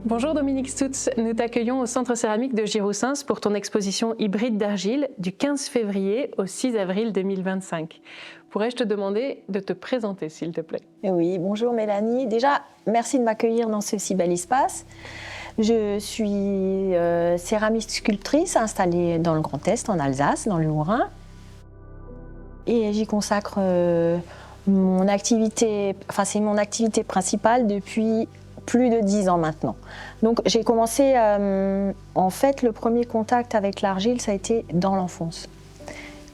Bonjour Dominique Stutz, nous t'accueillons au Centre céramique de Giroussens pour ton exposition hybride d'argile du 15 février au 6 avril 2025. Pourrais-je te demander de te présenter s'il te plaît? Oui, bonjour Mélanie. Déjà, merci de m'accueillir dans ce si bel espace. Je suis céramiste sculptrice installée dans le Grand Est, en Alsace, dans le Lorrain. Et j'y consacre mon activité, c'est mon activité principale depuis plus de 10 ans maintenant. Donc j'ai commencé, en fait, le premier contact avec l'argile, ça a été dans l'enfance.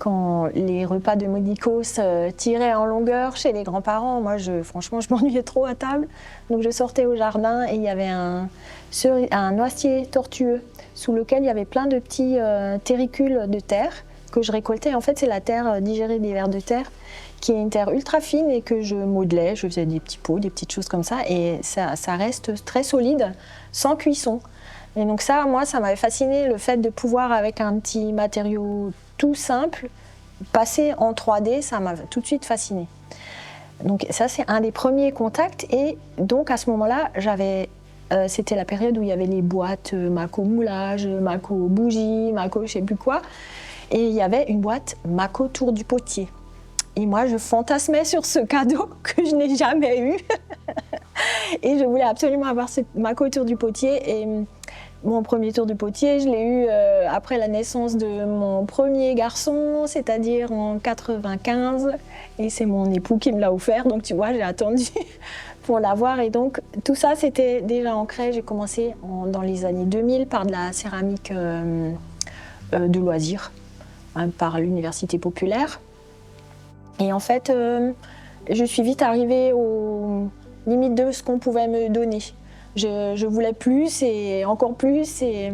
Quand les repas de Modicos tiraient en longueur chez les grands-parents, moi, franchement, je m'ennuyais trop à table. Donc je sortais au jardin et il y avait un noisetier tortueux sous lequel il y avait plein de petits terricules de terre que je récoltais. En fait, c'est la terre digérée des vers de terre, qui est une terre ultra fine et que je modelais. Je faisais des petits pots, des petites choses comme ça. Et ça reste très solide, sans cuisson. Et donc ça, moi, ça m'avait fasciné, le fait de pouvoir, avec un petit matériau tout simple, passer en 3D, ça m'a tout de suite fasciné. Donc ça, c'est un des premiers contacts. Et donc à ce moment-là, c'était la période où il y avait les boîtes Mako moulage, Mako bougie, Mako je sais plus quoi. Et il y avait une boîte Mako tour du potier. Et moi, je fantasmais sur ce cadeau que je n'ai jamais eu. Et je voulais absolument avoir ce Mako tour du potier. Et mon premier tour du potier, je l'ai eu après la naissance de mon premier garçon, c'est-à-dire en 95. Et c'est mon époux qui me l'a offert. Donc tu vois, j'ai attendu pour l'avoir. Et donc tout ça, c'était déjà ancré. J'ai commencé dans les années 2000 par de la céramique de loisirs, par l'université populaire. Et en fait, je suis vite arrivée aux limites de ce qu'on pouvait me donner. Je voulais plus et encore plus et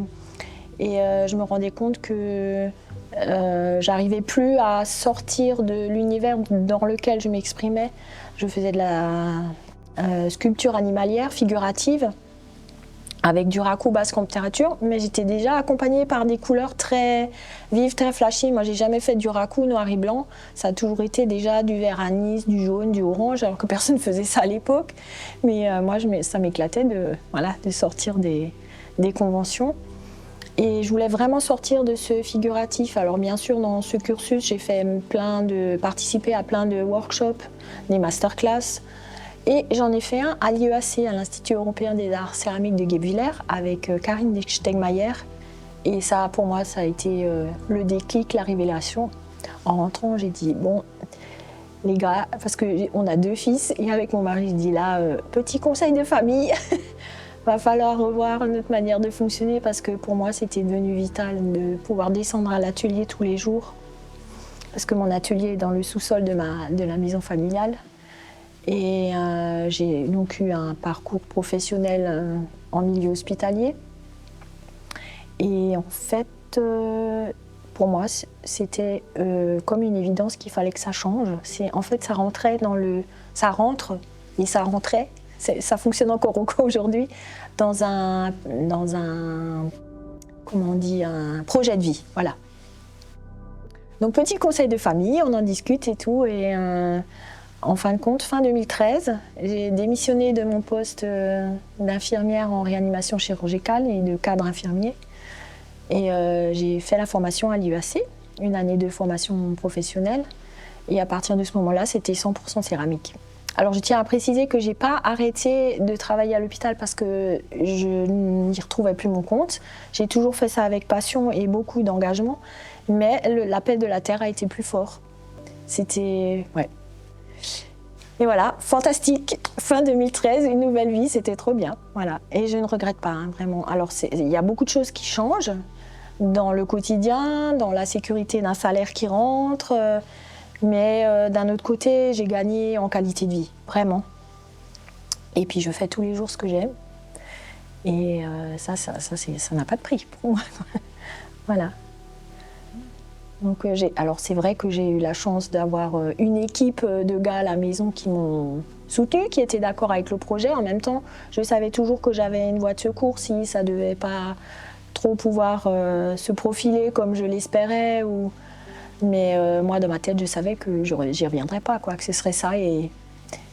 je me rendais compte que j'arrivais plus à sortir de l'univers dans lequel je m'exprimais. Je faisais de la sculpture animalière, figurative, avec du raku basse température, mais j'étais déjà accompagnée par des couleurs très vives, très flashy. Moi, j'ai jamais fait du raku noir et blanc. Ça a toujours été déjà du vert anis, du jaune, du orange, alors que personne ne faisait ça à l'époque. Mais moi, ça m'éclatait de sortir des conventions. Et je voulais vraiment sortir de ce figuratif. Alors bien sûr, dans ce cursus, j'ai fait participé à plein de workshops, des masterclass. Et j'en ai fait un à l'IEAC, à l'Institut européen des arts céramiques de Guebwiller, avec Karine Stegmaier. Et ça, pour moi, ça a été le déclic, la révélation. En rentrant, j'ai dit, bon, les gars, parce qu'on a 2 fils, et avec mon mari, je dis là, petit conseil de famille, va falloir revoir notre manière de fonctionner, parce que pour moi, c'était devenu vital de pouvoir descendre à l'atelier tous les jours. Parce que mon atelier est dans le sous-sol de la maison familiale. Et j'ai donc eu un parcours professionnel en milieu hospitalier. Et en fait, pour moi, c'était comme une évidence qu'il fallait que ça change. En fait, ça rentrait ça rentre et ça rentrait. Ça fonctionne encore aujourd'hui dans un projet de vie. Voilà. Donc, petit conseil de famille, on en discute et tout. Et en fin de compte, fin 2013, j'ai démissionné de mon poste d'infirmière en réanimation chirurgicale et de cadre infirmier. Et j'ai fait la formation à l'IEAC, une année de formation professionnelle. Et à partir de ce moment-là, c'était 100% céramique. Alors je tiens à préciser que je n'ai pas arrêté de travailler à l'hôpital parce que je n'y retrouvais plus mon compte. J'ai toujours fait ça avec passion et beaucoup d'engagement. Mais l'appel de la terre a été plus fort. C'était... ouais. Et voilà, fantastique, fin 2013, une nouvelle vie, c'était trop bien, voilà. Et je ne regrette pas, vraiment. Alors, il y a beaucoup de choses qui changent dans le quotidien, dans la sécurité d'un salaire qui rentre, mais d'un autre côté, j'ai gagné en qualité de vie, vraiment. Et puis, je fais tous les jours ce que j'aime. Et ça n'a pas de prix pour moi. Voilà. Donc, alors c'est vrai que j'ai eu la chance d'avoir une équipe de gars à la maison qui m'ont soutenue, qui étaient d'accord avec le projet. En même temps, je savais toujours que j'avais une voie de secours si ça ne devait pas trop pouvoir se profiler comme je l'espérais. Mais moi, dans ma tête, je savais que j'y reviendrais pas, quoi, que ce serait ça. Et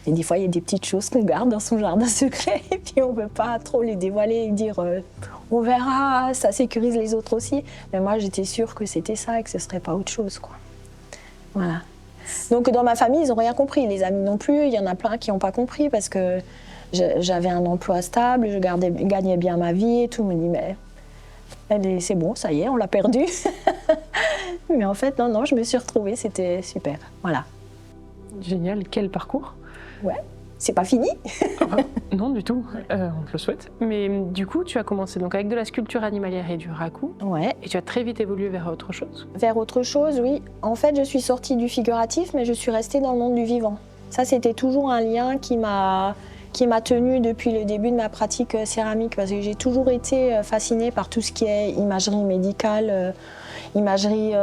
Et des fois, il y a des petites choses qu'on garde dans son jardin secret et puis on ne peut pas trop les dévoiler et dire on verra, ça sécurise les autres aussi. Mais moi, j'étais sûre que c'était ça et que ce ne serait pas autre chose, quoi. Voilà. Donc dans ma famille, ils n'ont rien compris. Les amis non plus. Il y en a plein qui n'ont pas compris parce que j'avais un emploi stable, je gagnais bien ma vie et tout. On me dit mais c'est bon, ça y est, on l'a perdu. Mais en fait, non, je me suis retrouvée, c'était super. Voilà. Génial, quel parcours? Ouais, c'est pas fini. Non, du tout, on te le souhaite. Mais du coup, tu as commencé donc avec de la sculpture animalière et du raku. Ouais. Et tu as très vite évolué vers autre chose. Vers autre chose, oui. En fait, je suis sortie du figuratif, mais je suis restée dans le monde du vivant. Ça, c'était toujours un lien qui m'a tenue depuis le début de ma pratique céramique, parce que j'ai toujours été fascinée par tout ce qui est imagerie médicale, imagerie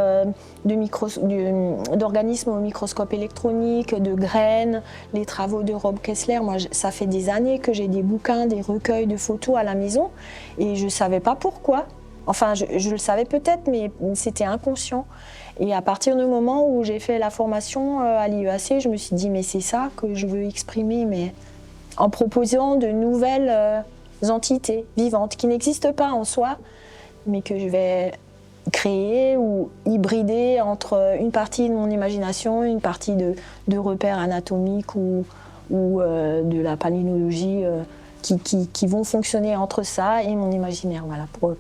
d'organismes au microscope électronique, de graines, les travaux de Rob Kessler. Moi, ça fait des années que j'ai des bouquins, des recueils de photos à la maison et je ne savais pas pourquoi. Enfin, je le savais peut-être, mais c'était inconscient. Et à partir du moment où j'ai fait la formation à l'IEAC, je me suis dit, mais c'est ça que je veux exprimer, mais en proposant de nouvelles entités vivantes qui n'existent pas en soi, mais que je vais créer ou hybrider entre une partie de mon imagination, une partie de repères anatomiques ou de la palynologie qui vont fonctionner entre ça et mon imaginaire, voilà, pour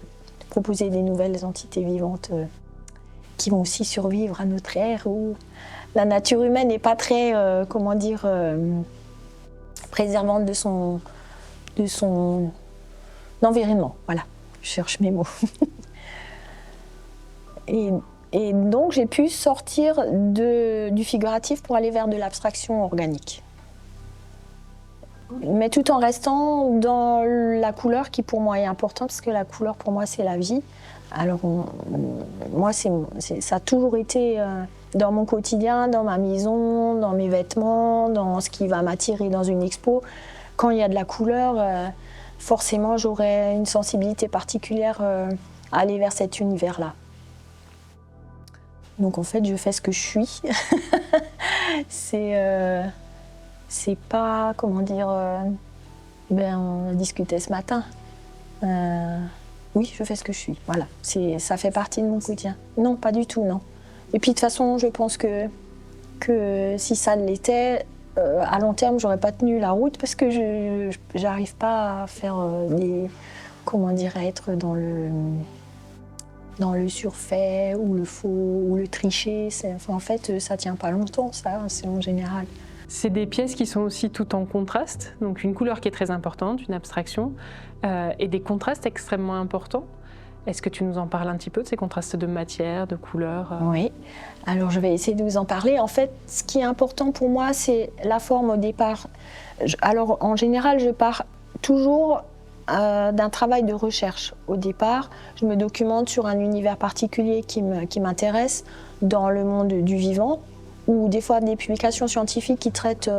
proposer des nouvelles entités vivantes qui vont aussi survivre à notre ère où la nature humaine n'est pas très, préservante de son environnement. Voilà, je cherche mes mots. Et donc j'ai pu sortir du figuratif pour aller vers de l'abstraction organique. Mais tout en restant dans la couleur qui pour moi est importante, parce que la couleur pour moi c'est la vie. Alors moi ça a toujours été dans mon quotidien, dans ma maison, dans mes vêtements, dans ce qui va m'attirer dans une expo. Quand il y a de la couleur, forcément j'aurai une sensibilité particulière à aller vers cet univers-là. Donc en fait, je fais ce que je suis. C'est pas, comment dire, on a discuté ce matin. Oui, je fais ce que je suis, voilà. Ça fait partie de mon quotidien. Non, pas du tout, non. Et puis de toute façon, je pense que si ça l'était, à long terme, j'aurais pas tenu la route parce que j'arrive pas à faire à être dans le surfait ou le faux ou le tricher. En fait, ça tient pas longtemps, ça, c'est en général. C'est des pièces qui sont aussi tout en contraste, donc une couleur qui est très importante, une abstraction, et des contrastes extrêmement importants. Est-ce que tu nous en parles un petit peu de ces contrastes de matière, de couleurs Oui, alors je vais essayer de vous en parler. En fait, ce qui est important pour moi, c'est la forme au départ. Alors en général, je pars toujours d'un travail de recherche. Au départ, je me documente sur un univers particulier qui m'intéresse dans le monde du vivant, ou des fois des publications scientifiques qui traitent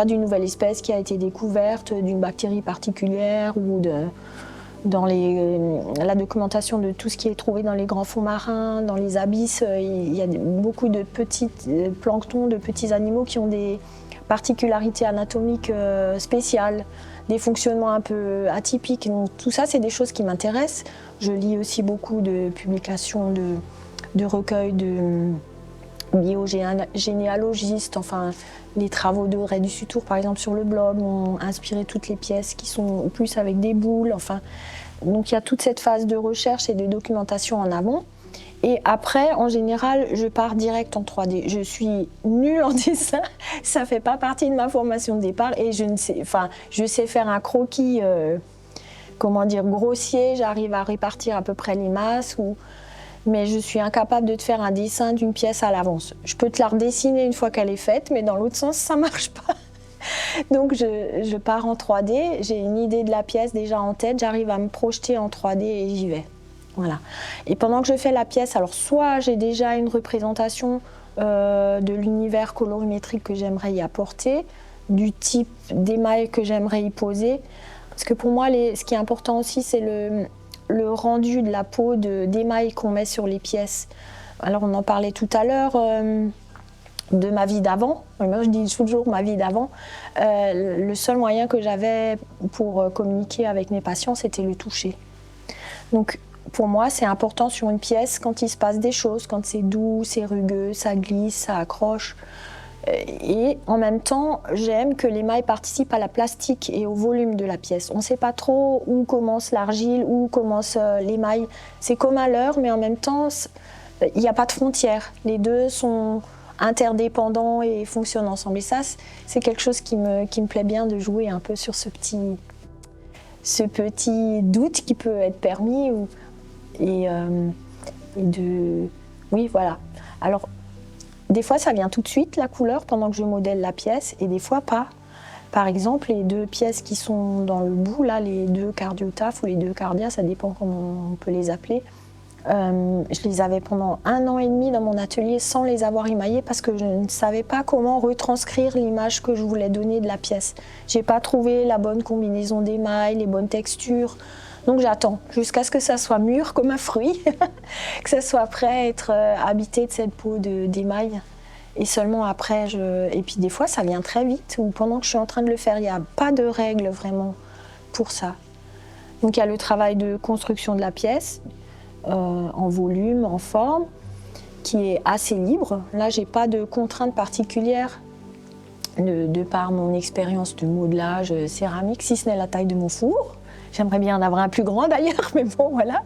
d'une nouvelle espèce qui a été découverte, d'une bactérie particulière, ou dans la documentation de tout ce qui est trouvé dans les grands fonds marins, dans les abysses. Il y a beaucoup de petits planctons, de petits animaux qui ont des particularités anatomiques spéciales, des fonctionnements un peu atypiques. Donc, tout ça, c'est des choses qui m'intéressent. Je lis aussi beaucoup de publications, de recueils de biogénéalogistes. Enfin, les travaux de Ray du Sutour, par exemple, sur le blob, ont inspiré toutes les pièces qui sont plus avec des boules. Enfin, donc il y a toute cette phase de recherche et de documentation en amont. Et après, en général, je pars direct en 3D. Je suis nulle en dessin, ça ne fait pas partie de ma formation de départ. Et je sais faire un croquis, grossier, j'arrive à répartir à peu près les masses, mais je suis incapable de te faire un dessin d'une pièce à l'avance. Je peux te la redessiner une fois qu'elle est faite, mais dans l'autre sens, ça ne marche pas. Donc je pars en 3D, j'ai une idée de la pièce déjà en tête, j'arrive à me projeter en 3D et j'y vais. Voilà. Et pendant que je fais la pièce, alors soit j'ai déjà une représentation de l'univers colorimétrique que j'aimerais y apporter, du type d'émail que j'aimerais y poser, parce que pour moi, ce qui est important aussi, c'est le rendu de la peau d'émail qu'on met sur les pièces. Alors on en parlait tout à l'heure, de ma vie d'avant. Moi, je dis toujours ma vie d'avant. Le seul moyen que j'avais pour communiquer avec mes patients, c'était le toucher. Donc, pour moi, c'est important sur une pièce, quand il se passe des choses, quand c'est doux, c'est rugueux, ça glisse, ça accroche. Et en même temps, j'aime que l'émail participe à la plastique et au volume de la pièce. On ne sait pas trop où commence l'argile, où commence l'émail. C'est comme un leurre, mais en même temps, il n'y a pas de frontières. Les deux sont interdépendants et fonctionnent ensemble. Et ça, c'est quelque chose qui me plaît bien, de jouer un peu sur ce petit doute qui peut être permis. Oui, voilà. Alors, des fois, ça vient tout de suite, la couleur, pendant que je modèle la pièce, et des fois pas. Par exemple, les deux pièces qui sont dans le bout, là, les deux cardiotaphes ou les deux cardias, ça dépend comment on peut les appeler. Je les avais pendant 1 an et demi dans mon atelier sans les avoir émaillées parce que je ne savais pas comment retranscrire l'image que je voulais donner de la pièce. Je n'ai pas trouvé la bonne combinaison d'émail, les bonnes textures. Donc j'attends jusqu'à ce que ça soit mûr comme un fruit, que ça soit prêt à être habité de cette peau d'émail. Et seulement après, et puis des fois ça vient très vite, ou pendant que je suis en train de le faire, il n'y a pas de règle vraiment pour ça. Donc il y a le travail de construction de la pièce, en volume, en forme, qui est assez libre. Là, j'ai pas de contraintes particulières de par mon expérience de modelage céramique, si ce n'est la taille de mon four. J'aimerais bien en avoir un plus grand d'ailleurs, mais bon, voilà.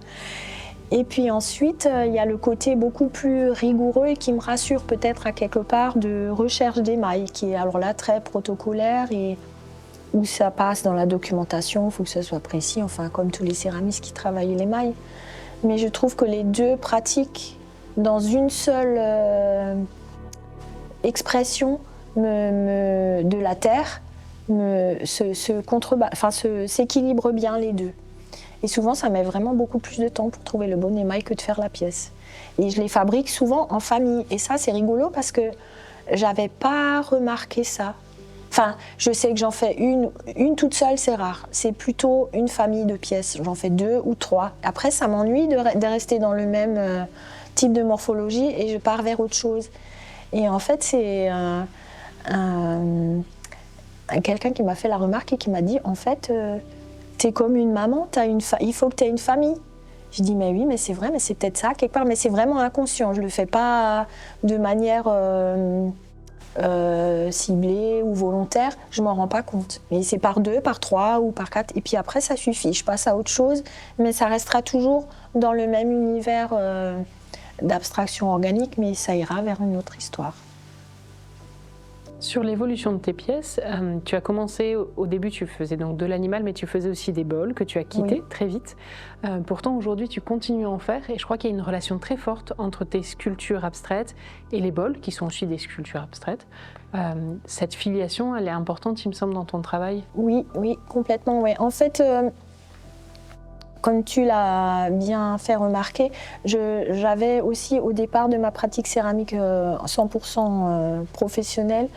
Et puis ensuite, il y a le côté beaucoup plus rigoureux et qui me rassure peut-être à quelque part de recherche d'émail, qui est alors là très protocolaire et où ça passe dans la documentation, il faut que ça soit précis, enfin comme tous les céramistes qui travaillent l'émail. Mais je trouve que les deux pratiques dans une seule expression de la terre s'équilibrent bien les deux. Et souvent, ça met vraiment beaucoup plus de temps pour trouver le bon émail que de faire la pièce. Et je les fabrique souvent en famille. Et ça, c'est rigolo parce que j'avais pas remarqué ça. Enfin, je sais que j'en fais une toute seule, c'est rare. C'est plutôt une famille de pièces. J'en fais 2 ou 3. Après, ça m'ennuie de rester dans le même type de morphologie et je pars vers autre chose. Et en fait, c'est quelqu'un qui m'a fait la remarque et qui m'a dit, en fait, t'es comme une maman, il faut que tu aies une famille. Je dis, mais oui, mais c'est vrai, mais c'est peut-être ça quelque part, mais c'est vraiment inconscient. Je ne le fais pas de manière ciblée ou volontaire, je ne m'en rends pas compte. Mais c'est par 2, par 3 ou par 4, et puis après ça suffit. Je passe à autre chose, mais ça restera toujours dans le même univers d'abstraction organique, mais ça ira vers une autre histoire. Sur l'évolution de tes pièces, tu as commencé, au début tu faisais donc de l'animal, mais tu faisais aussi des bols que tu as quittés très vite. Pourtant aujourd'hui tu continues à en faire et je crois qu'il y a une relation très forte entre tes sculptures abstraites et les bols, qui sont aussi des sculptures abstraites. Cette filiation, elle est importante, il me semble, dans ton travail. Oui, complètement. Ouais. En fait, comme tu l'as bien fait remarquer, j'avais aussi au départ de ma pratique céramique 100% professionnelle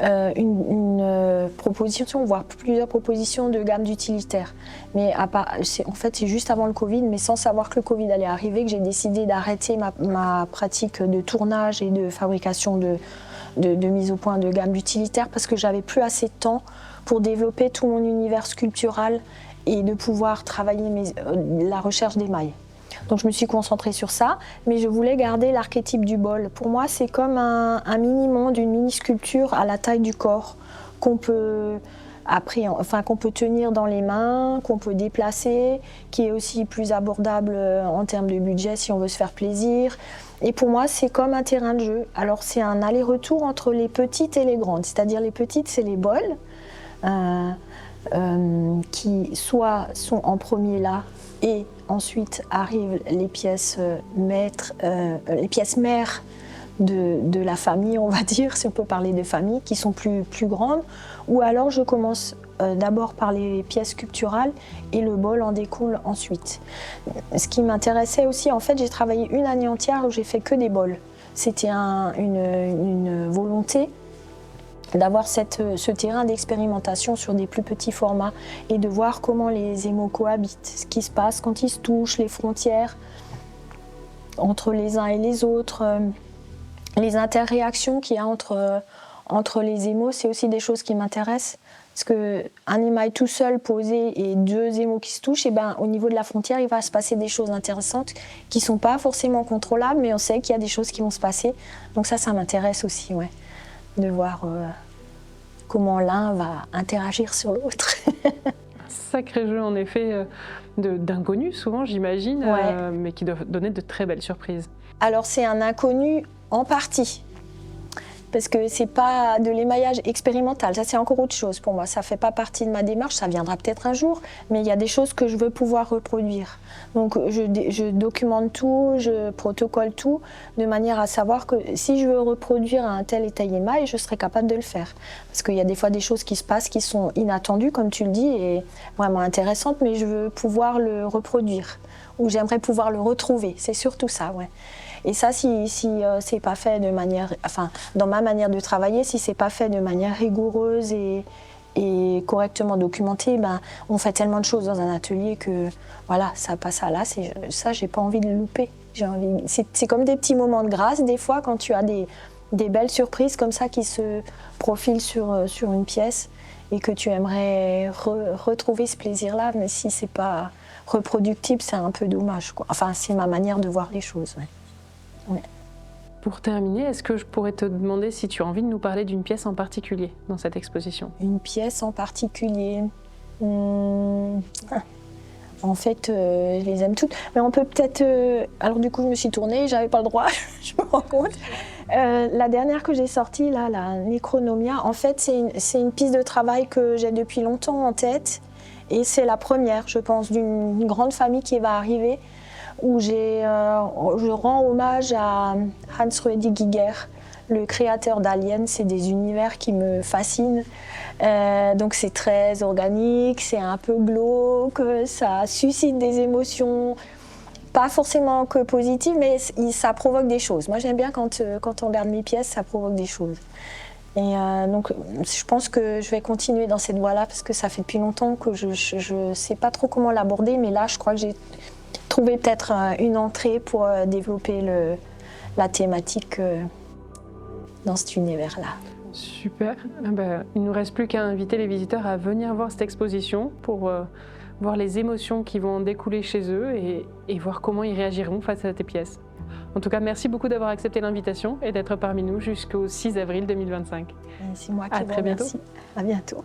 une proposition, voire plusieurs propositions de gamme d'utilitaires. Mais en fait, c'est juste avant le Covid, mais sans savoir que le Covid allait arriver, que j'ai décidé d'arrêter ma pratique de tournage et de fabrication de mise au point de gamme d'utilitaires parce que j'avais plus assez de temps pour développer tout mon univers sculptural et de pouvoir travailler la recherche d'émail. Donc je me suis concentrée sur ça, mais je voulais garder l'archétype du bol. Pour moi, c'est comme un mini-monde, une mini-sculpture à la taille du corps qu'on peut tenir dans les mains, qu'on peut déplacer, qui est aussi plus abordable en termes de budget si on veut se faire plaisir. Et pour moi, c'est comme un terrain de jeu. Alors c'est un aller-retour entre les petites et les grandes. C'est-à-dire les petites, c'est les bols, qui soit sont en premier là et ensuite arrivent les pièces les pièces mères de la famille, on va dire, si on peut parler de famille, qui sont plus grandes, ou alors je commence d'abord par les pièces sculpturales et le bol en découle ensuite. Ce qui m'intéressait aussi, en fait, j'ai travaillé une année entière où j'ai fait que des bols. C'était une volonté d'avoir ce terrain d'expérimentation sur des plus petits formats et de voir comment les émaux cohabitent, ce qui se passe quand ils se touchent, les frontières entre les uns et les autres, les interréactions qu'il y a entre les émaux, c'est aussi des choses qui m'intéressent. Parce qu'un émail tout seul posé et deux émaux qui se touchent, et ben, au niveau de la frontière, il va se passer des choses intéressantes qui ne sont pas forcément contrôlables, mais on sait qu'il y a des choses qui vont se passer. Donc ça m'intéresse aussi, ouais, de voir comment l'un va interagir sur l'autre. Sacré jeu en effet d'inconnus souvent j'imagine, Ouais. mais qui doivent donner de très belles surprises. Alors c'est un inconnu en partie, parce que c'est pas de l'émaillage expérimental, ça c'est encore autre chose pour moi, ça fait pas partie de ma démarche, ça viendra peut-être un jour, mais il y a des choses que je veux pouvoir reproduire. Donc je documente tout, je protocole tout, de manière à savoir que si je veux reproduire un tel et tel émail, je serai capable de le faire. Parce qu'il y a des fois des choses qui se passent qui sont inattendues, comme tu le dis, et vraiment intéressantes, mais je veux pouvoir le reproduire, ou j'aimerais pouvoir le retrouver, c'est surtout ça, ouais. Et ça, si c'est pas fait de manière, enfin, dans ma manière de travailler, si c'est pas fait de manière rigoureuse et correctement documentée, ben, on fait tellement de choses dans un atelier que, voilà, ça passe à là. Ça, j'ai pas envie de le louper. C'est comme des petits moments de grâce, des fois, quand tu as des belles surprises comme ça qui se profilent sur une pièce et que tu aimerais retrouver ce plaisir-là, mais si c'est pas reproductible, c'est un peu dommage, quoi. Enfin, c'est ma manière de voir les choses, ouais. Ouais. Pour terminer, est-ce que je pourrais te demander si tu as envie de nous parler d'une pièce en particulier dans cette exposition? Une pièce en particulier. En fait, je les aime toutes. Mais on peut peut-être... Alors du coup, je me suis tournée, j'avais pas le droit, je me rends compte. La dernière que j'ai sortie, là, la Necronomia, en fait, c'est une piste de travail que j'ai depuis longtemps en tête. Et c'est la première, je pense, d'une grande famille qui va arriver, où je rends hommage à Hans-Ruedi Giger, le créateur d'Alien. C'est des univers qui me fascinent. Donc c'est très organique, c'est un peu glauque, ça suscite des émotions, pas forcément que positives, mais ça provoque des choses. Moi j'aime bien quand on regarde mes pièces, ça provoque des choses. Et donc je pense que je vais continuer dans cette voie-là, parce que ça fait depuis longtemps que je ne sais pas trop comment l'aborder, mais là je crois que j'ai trouvé peut-être une entrée pour développer la thématique dans cet univers-là. Super. Il ne nous reste plus qu'à inviter les visiteurs à venir voir cette exposition pour voir les émotions qui vont en découler chez eux et voir comment ils réagiront face à tes pièces. En tout cas, merci beaucoup d'avoir accepté l'invitation et d'être parmi nous jusqu'au 6 avril 2025. C'est moi qui À vous très bientôt. remercie. À bientôt.